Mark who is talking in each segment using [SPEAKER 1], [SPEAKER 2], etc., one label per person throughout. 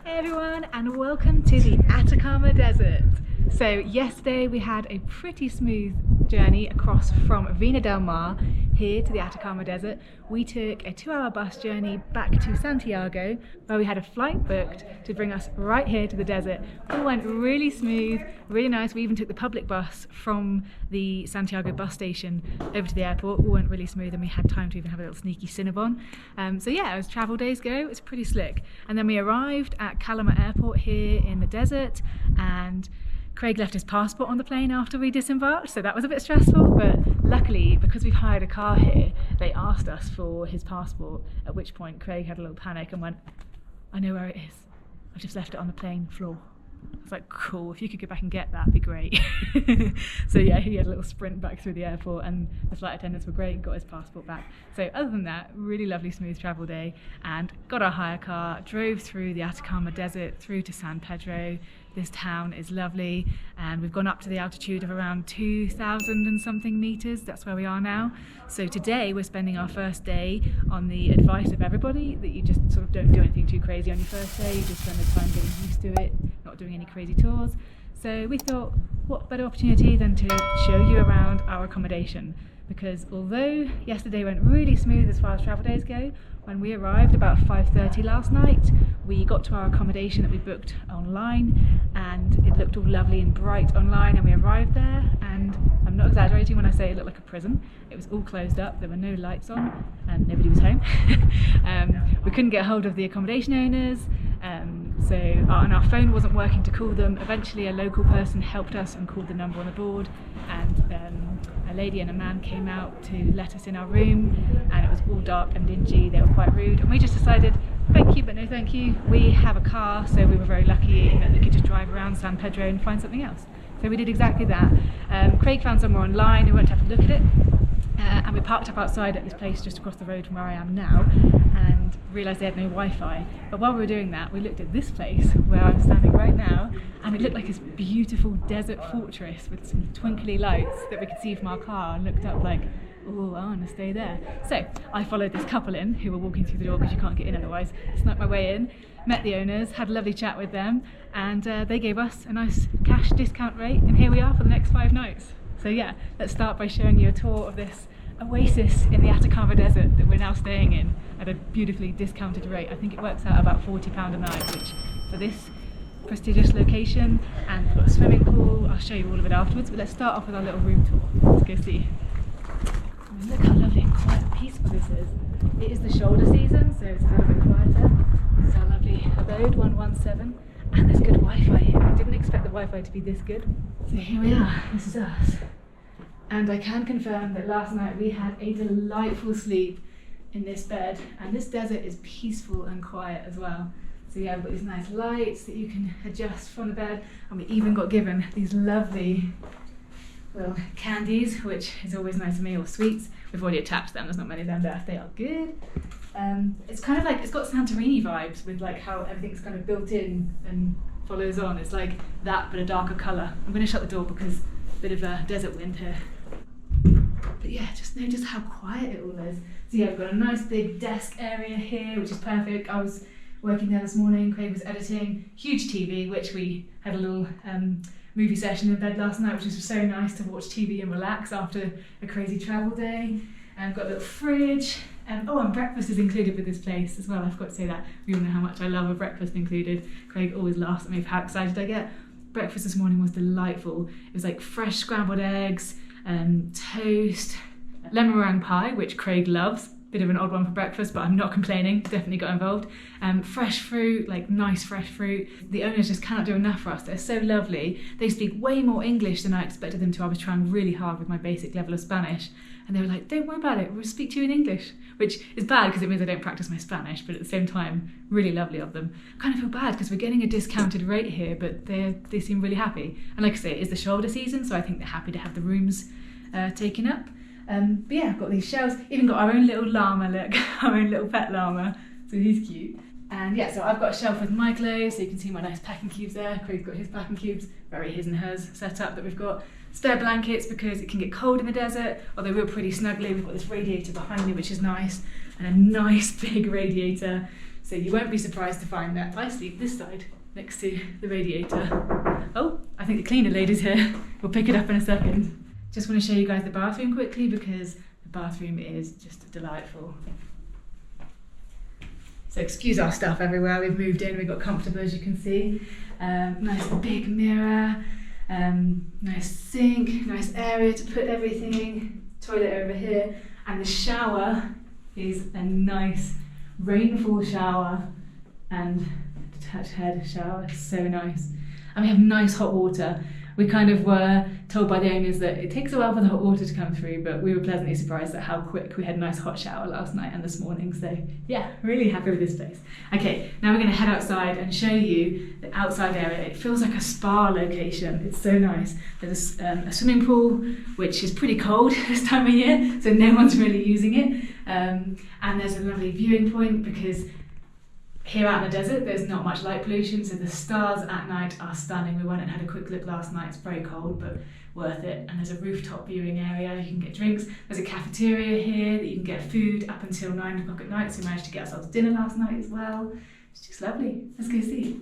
[SPEAKER 1] Hey everyone, and welcome to the Atacama Desert. So yesterday we had a pretty smooth journey across from Vina del Mar here to the Atacama Desert. We took a 2-hour bus journey back to Santiago, where we had a flight booked to bring us right here to the desert. All went really smooth, really nice. We even took the public bus from the Santiago bus station over to the airport. All went really smooth, and we had time to even have a little sneaky Cinnabon. So yeah, as travel days go, it's pretty slick. And then we arrived at Calama Airport here in the desert, and Craig left his passport on the plane after we disembarked, so that was a bit stressful, but luckily, because we've hired a car here, they asked us for his passport, at which point Craig had a little panic and went, I know where it is, I've just left it on the plane floor. I was like, cool, if you could go back and get that, it'd be great. So yeah, he had a little sprint back through the airport, and the flight attendants were great, got his passport back. So other than that, really lovely smooth travel day, and got our hire car, drove through the Atacama Desert, through to San Pedro. This town is lovely, and we've gone up to the altitude of around 2,000 and something meters. That's where we are now. So today we're spending our first day on the advice of everybody that you just sort of don't do anything too crazy on your first day. You just spend the time getting used to it, not doing any crazy tours. So we thought, what better opportunity than to show you around our accommodation, because although yesterday went really smooth as far as travel days go, when we arrived about 5:30 last night, we got to our accommodation that we booked online, and it looked all lovely and bright online, and we arrived there, and I'm not exaggerating when I say it looked like a prison. It was all closed up, there were no lights on, and nobody was home. We couldn't get hold of the accommodation owners, and our phone wasn't working to call them. Eventually a local person helped us and called the number on the board, and a lady and a man came out to let us in our room, and it was all dark and dingy. They were quite rude, and we just decided, thank you but no thank you. We have a car, so we were very lucky in that we could just drive around San Pedro and find something else. So we did exactly that. Craig found somewhere online, we went to have a look at it, and we parked up outside at this place just across the road from where I am now, and realised they had no Wi-Fi. But while we were doing that, we looked at this place where I'm standing right now, and it looked like this beautiful desert fortress with some twinkly lights that we could see from our car, and looked up like, oh, I want to stay there. So I followed this couple in, who were walking through the door because you can't get in otherwise, snuck my way in, met the owners, had a lovely chat with them, and they gave us a nice cash discount rate, and here we are for the next 5 nights. So yeah, let's start by showing you a tour of this oasis in the Atacama Desert that we're now staying in at a beautifully discounted rate. I think it works out about £40 a night, which for this prestigious location, and we've got a swimming pool. I'll show you all of it afterwards, but let's start off with our little room tour. Let's go see. Look how lovely and quiet and peaceful this is. It is the shoulder season, so it's a little bit quieter. This is our lovely abode, 117, and there's good Wi-Fi here. I didn't expect the Wi-Fi to be this good. So here we are, this is us. And I can confirm that last night we had a delightful sleep in this bed, and this desert is peaceful and quiet as well. So yeah, we've got these nice lights that you can adjust from the bed, and we even got given these lovely little candies, which is always nice to me, or sweets. We've already attached them, there's not many of them left, they are good. It's kind of like, it's got Santorini vibes with like how everything's kind of built in and follows on. It's like that, but a darker colour. I'm going to shut the door because a bit of a desert wind here. But yeah, just notice how quiet it all is. So yeah, we've got a nice big desk area here, which is perfect. I was working there this morning, Craig was editing, huge TV, which we had a little movie session in bed last night, which was so nice to watch TV and relax after a crazy travel day. And got a little fridge, and breakfast is included with this place as well. I forgot to say that. We all know how much I love a breakfast included. Craig always laughs at me for how excited I get. Breakfast this morning was delightful. It was like fresh scrambled eggs, toast, lemon meringue pie, which Craig loves. Bit of an odd one for breakfast, but I'm not complaining, definitely got involved. Fresh fruit, like nice fresh fruit. The owners just cannot do enough for us. They're so lovely. They speak way more English than I expected them to. I was trying really hard with my basic level of Spanish, and they were like, don't worry about it, we'll speak to you in English, which is bad because it means I don't practice my Spanish, but at the same time, really lovely of them. I kind of feel bad because we're getting a discounted rate here, but they seem really happy. And like I say, it's the shoulder season, so I think they're happy to have the rooms taken up. But yeah, I've got these shelves, even got our own little llama, look, our own little pet llama, so he's cute. And yeah, so I've got a shelf with my clothes, so you can see my nice packing cubes there. Craig's got his packing cubes, very his and hers set up that we've got. Spare blankets because it can get cold in the desert, although we're pretty snugly. We've got this radiator behind me, which is nice, and a nice big radiator So you won't be surprised to find that I sleep this side next to the radiator. Oh, I think the cleaner lady's here. We'll pick it up in a second. Just want to show you guys the bathroom quickly because the bathroom is just delightful. So excuse our stuff everywhere. We've moved in, we've got comfortable as you can see. Nice big mirror, nice sink, nice area to put everything. Toilet over here, and the shower is a nice rainfall shower and detached head shower. It's so nice. And we have nice hot water. We kind of were told by the owners that it takes a while for the hot water to come through, but we were pleasantly surprised at how quick. We had a nice hot shower last night and this morning, so yeah, really happy with this place. Okay, now we're going to head outside and show you the outside area. It feels like a spa location. It's so nice. There's a swimming pool, which is pretty cold this time of year, so no one's really using it. And there's a lovely viewing point because here out in the desert, there's not much light pollution, so the stars at night are stunning. We went and had a quick look last night. It's very cold, but worth it. And there's a rooftop viewing area. You can get drinks. There's a cafeteria here that you can get food up until 9 o'clock at night. So we managed to get ourselves dinner last night as well. It's just lovely. Let's go see.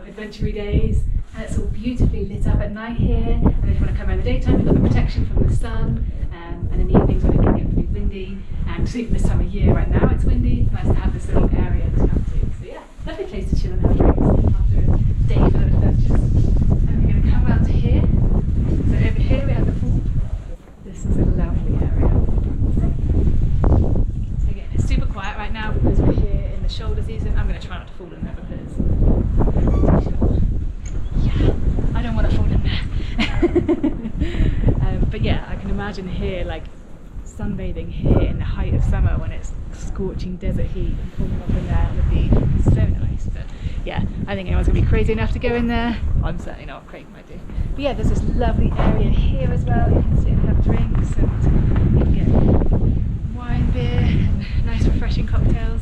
[SPEAKER 1] Adventure days, and it's all beautifully lit up at night here. And if you want to come in the daytime, you've got the protection from the sun, and in the evenings when it can get really windy. And even this time of year, right now it's windy. It's nice to have this little area to come to. So yeah, lovely place to chill and have drinks after a day full of adventures. And we're going to come out to here. So over here we have the pool. This is a lovely area. So again, it's super quiet right now because we're here in the shoulder season. I'm going to try not to fall in there because I don't want to fall in there. But yeah, I can imagine here, like sunbathing here in the height of summer when it's scorching desert heat and falling up in there would be so nice. But yeah, I think anyone's going to be crazy enough to go in there. I'm certainly not. Craig might do. But yeah, there's this lovely area here as well. You can sit and have drinks and you can get wine, beer, and nice refreshing cocktails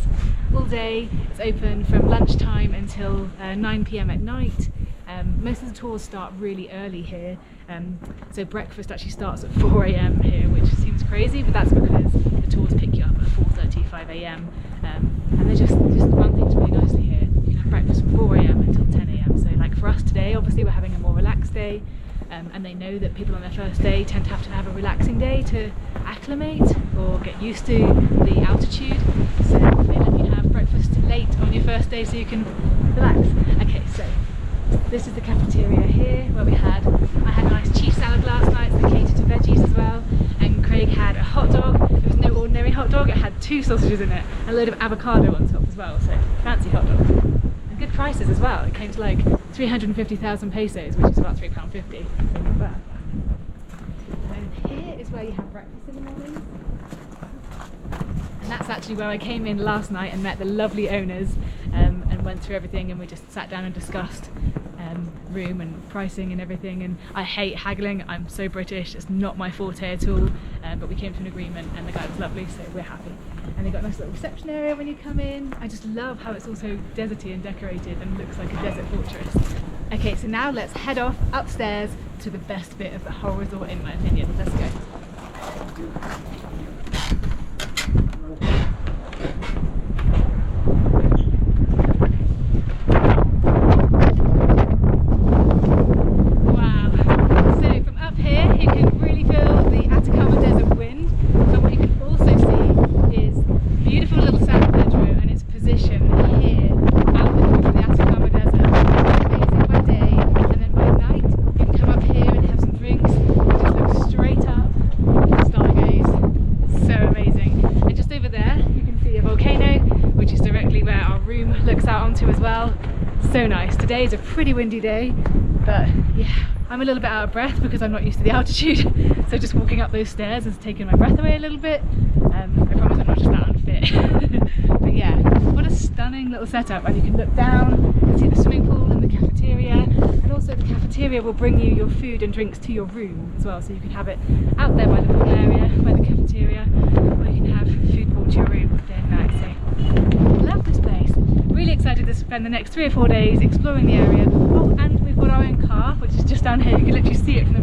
[SPEAKER 1] all day. It's open from lunchtime until 9 p.m. at night. Most of the tours start really early here, so breakfast actually starts at 4 a.m. here, which seems crazy, but that's because the tours pick you up at 4:30, 5 a.m. And they just run things really nicely here. You can have breakfast from 4 a.m. until 10 a.m. So like for us today, obviously we're having a more relaxed day, and they know that people on their first day tend to have a relaxing day to acclimate or get used to the altitude. So they let you have breakfast late on your first day so you can relax. Okay, so this is the cafeteria here where I had a nice cheese salad last night that catered to veggies as well, and Craig had a hot dog. It was no ordinary hot dog, it had 2 sausages in it and a load of avocado on top as well, so fancy hot dog. And good prices as well. It came to like 350,000 pesos, which is about £3.50, so not bad. And here is where you have breakfast in the morning. And that's actually where I came in last night and met the lovely owners, and went through everything, and we just sat down and discussed room and pricing and everything. And I hate haggling, I'm so British, it's not my forte at all, but we came to an agreement and the guy was lovely, so we're happy. And they've got a nice little reception area when you come in. I just love how it's also deserty and decorated and looks like a desert fortress. Okay, so now let's head off upstairs to the best bit of the whole resort in my opinion. Let's go. So nice. Today is a pretty windy day, but yeah, I'm a little bit out of breath because I'm not used to the altitude, so just walking up those stairs has taken my breath away a little bit. I promise I'm not just that unfit. But yeah, what a stunning little setup, and you can look down and see the swimming pool and the cafeteria, and And also the cafeteria will bring you your food and drinks to your room as well, so you can have it out there by the pool area, by the cafeteria, or you can have food brought to your room day and night. So love this place. Really excited to spend the next 3 or 4 days exploring the area. Oh, and we've got our own car, which is just down here. You can literally see it from the